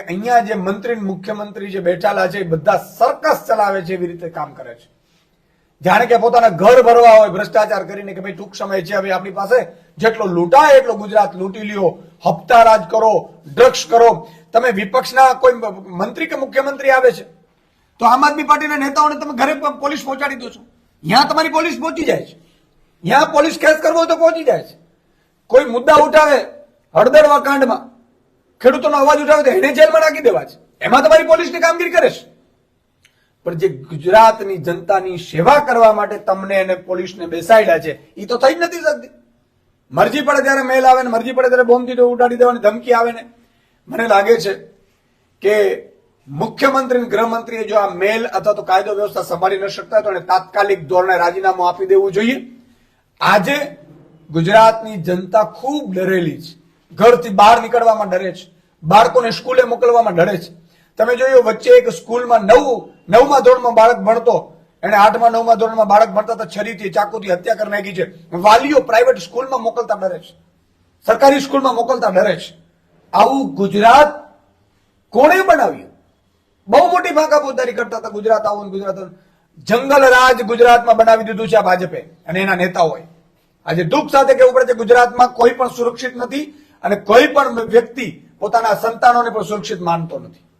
અહીંયા જે મંત્રી મુખ્યમંત્રી જે બેઠેલા છે એ બધા સર્કસ ચલાવે છે એવી રીતે કામ કરે છે, જાણે કે પોતાના ઘર ભરવા હોય ભ્રષ્ટાચાર કરીને કે ભાઈ ટૂંક સમય છે હવે આપણી પાસે જેટલો લૂંટાય એટલો ગુજરાત લૂંટી લ્યો, હપ્તા રાજ કરો, ડ્રગ્સ કરો. તમે વિપક્ષના કોઈ મંત્રી કે મુખ્યમંત્રી આવે છે તો આમ આદમી પાર્ટીના નેતાઓને તમે ઘરે પોલીસ પહોંચાડી દો છો, ત્યાં તમારી પોલીસ પહોંચી જાય છે, ત્યાં પોલીસ કેસ કરવો હોય તો પહોંચી જાય છે. કોઈ મુદ્દા ઉઠાવે હળદરવા કાંડમાં ખેડૂતોનો અવાજ ઉઠાવે તો એને જેલમાં નાખી દેવા છે, એમાં તમારી પોલીસની કામગીરી કરે છે. પણ જે ગુજરાતની જનતાની સેવા કરવા માટે તમને અને પોલીસને બેસાડ્યા છે એ તો થઈ જ નથી શકતી. મરજી પડે ત્યારે મેલ આવે ને મરજી પડે ત્યારે બોમ્બથી ઉડાડી દેવાની ધમકી આવે ને. મને લાગે છે કે મુખ્યમંત્રી ગૃહમંત્રીએ જો આ મેલ અથવા તો કાયદો વ્યવસ્થા સંભાળી ન શકતા તો એને તાત્કાલિક ધોરણે રાજીનામું આપી દેવું જોઈએ. આજે ગુજરાતની જનતા ખૂબ ડરેલી છે, ઘરથી બહાર નીકળવામાં ડરે છે, બાળકોને સ્કૂલે મોકલવામાં ડરે છે. તમે જોયું વચ્ચે એક સ્કૂલમાં નવમા ધોરણમાં બાળક ભણતો, એને 8મા 9મા ધોરણમાં બાળક ભણતા તો છરીથી ચાકુથી હત્યા કરી નાખી છે. વાલીઓ પ્રાઇવેટ સ્કૂલમાં મોકલતા ડરે છે, સરકારી સ્કૂલમાં મોકલતા ડરે છે. આવું ગુજરાત કોણે બનાવ્યું? બહુ મોટી ભાગાપોદારી કરતા હતા ગુજરાત આવું ગુજરાત. જંગલ રાજ ગુજરાતમાં બનાવી દીધું છે આ ભાજપે અને એના નેતાઓએ. આજે દુઃખ સાથે કહેવું પડે છે ગુજરાતમાં કોઈ પણ સુરક્ષિત નથી અને કોઈ પણ વ્યક્તિ પોતાના સંતાનોને પણ સુરક્ષિત માનતો નથી.